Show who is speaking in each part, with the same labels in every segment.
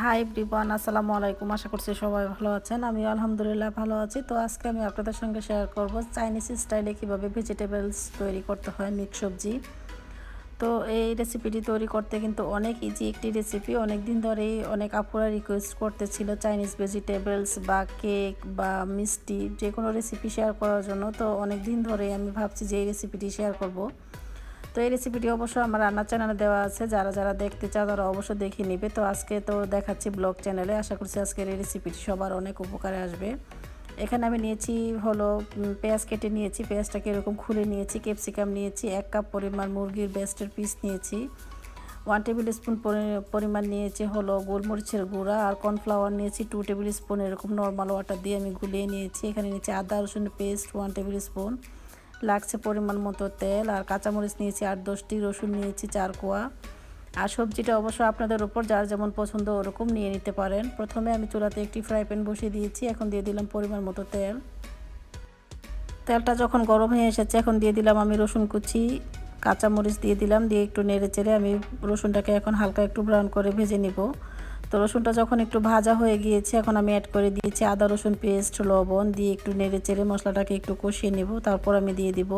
Speaker 1: Hi everyone, আসসালামু আলাইকুম। আশা করছি সবাই ভালো আছেন। আমি আলহামদুলিল্লাহ ভালো আছি। তো আজকে আমি আপনাদের সঙ্গে শেয়ার করব চাইনিজ স্টাইলে কীভাবে ভেজিটেবলস তৈরি করতে হয়, মিক্স সবজি। তো এই রেসিপিটি তৈরি করতে কিন্তু অনেক ইজি একটি রেসিপি। অনেক দিন ধরেই অনেক আপুরা রিকোয়েস্ট করতেছিল চাইনিজ ভেজিটেবলস বা কেক বা মিষ্টি যে কোনো রেসিপি শেয়ার করার জন্য। তো অনেক দিন ধরেই আমি ভাবছি যে এই রেসিপিটি শেয়ার করব। তো এই রেসিপিটি অবশ্য আমার রান্নার চ্যানেলে দেওয়া আছে, যারা যারা দেখতে চাও তারা অবশ্যই দেখে নেবে। তো আজকে তো দেখাচ্ছি ব্লগ চ্যানেলে। আশা করছি আজকের এই রেসিপিটি সবার অনেক উপকারে আসবে। এখানে আমি নিয়েছি হলো পেঁয়াজ কেটে নিয়েছি, পেঁয়াজটাকে এরকম খুলে নিয়েছি। ক্যাপসিকাম নিয়েছি, 1 কাপ পরিমাণ মুরগির ব্রেস্টের পিস নিয়েছি, 1 টেবিল স্পুন পরিমাণ নিয়েছি হলো গোলমরিচের গুঁড়া, আর কর্নফ্লাওয়ার নিয়েছি 2 টেবিল স্পুন। এরকম নর্মাল ওয়াটার দিয়ে আমি গুলিয়ে নিয়েছি। এখানে নিয়েছি আদা রসুনের পেস্ট 1 টেবিল স্পুন, লাগছে পরিমাণ মতো তেল, আর কাঁচামরিচ নিয়েছি 8-10টি, রসুন নিয়েছি 4 কোয়া। আর সবজিটা অবশ্য আপনাদের উপর যার যেমন পছন্দ ওরকম নিয়ে নিতে পারেন। প্রথমে আমি চুলাতে একটি ফ্রাই প্যান বসিয়ে দিয়েছি। এখন দিয়ে দিলাম পরিমাণ মতো তেল। তেলটা যখন গরম হয়ে এসেছে এখন দিয়ে দিলাম আমি রসুন কুচি, কাঁচামরিচ দিয়ে দিলাম, দিয়ে একটু নেড়ে চেড়ে আমি রসুনটাকে এখন হালকা একটু ব্রাউন করে ভেজে নিব। তো রসুনটা যখন একটু ভাজা হয়ে গিয়েছে এখন আমি অ্যাড করে দিয়েছি আদা রসুন পেস্ট, লবণ দিয়ে একটু নেড়ে চেড়ে মশলাটাকে একটু কষিয়ে নেব। তারপর আমি দিয়ে দিব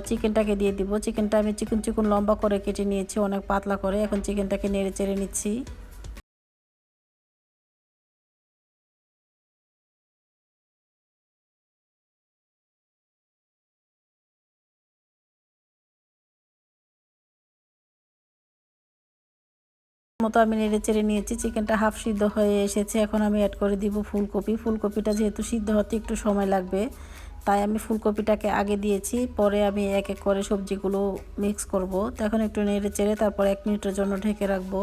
Speaker 1: চিকেনটাকে দিয়ে দিব। চিকেনটা আমি চিকন চিকন লম্বা করে কেটে নিয়েছি, অনেক পাতলা করে। এখন চিকেনটাকে নেড়ে চেড়ে নিচ্ছি। মতো আমি নেড়ে চেড়ে নিয়েছি। চিকেনটা হাফ সিদ্ধ হয়ে এসেছে। এখন আমি অ্যাড করে দিব ফুলকপি। ফুলকপিটা যেহেতু সিদ্ধ হতে একটু সময় লাগবে, তাই আমি ফুলকপিটাকে আগে দিয়েছি, পরে আমি এক এক করে সবজিগুলো মিক্স করব। তো এখন একটু নেড়ে চেড়ে তারপর 1 মিনিটের জন্য ঢেকে রাখবো।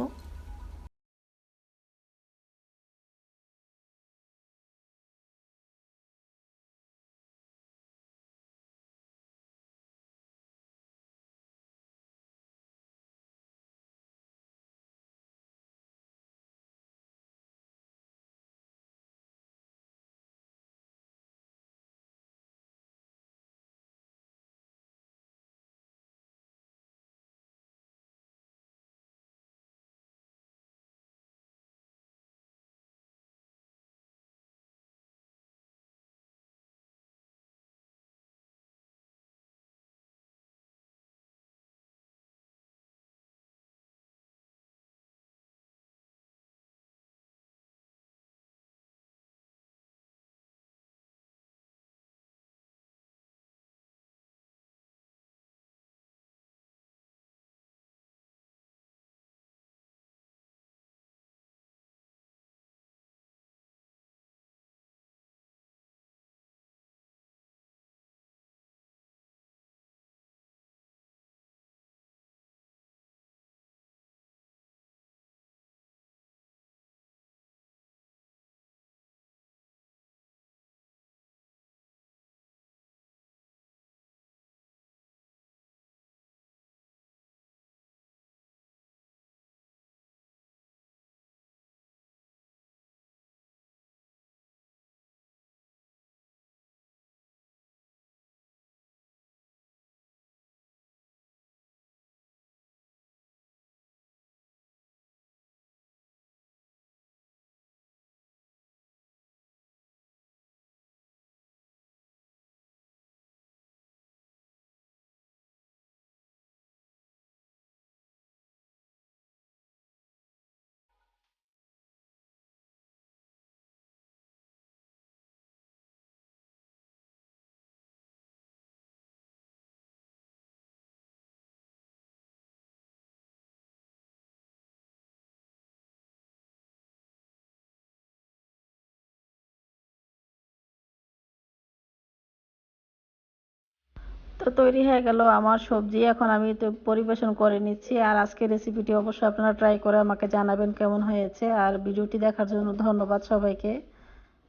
Speaker 1: তো তৈরি হয়ে গেল আমার সবজি। এখন আমি তো পরিবেশন করে নিচ্ছি। আর আজকের রেসিপিটি অবশ্যই আপনারা ট্রাই করে আমাকে জানাবেন কেমন হয়েছে। আর ভিডিওটি দেখার জন্য ধন্যবাদ সবাইকে।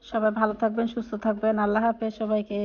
Speaker 1: সবাই ভালো থাকবেন, সুস্থ থাকবেন। আল্লাহ হাফেজ সবাইকে।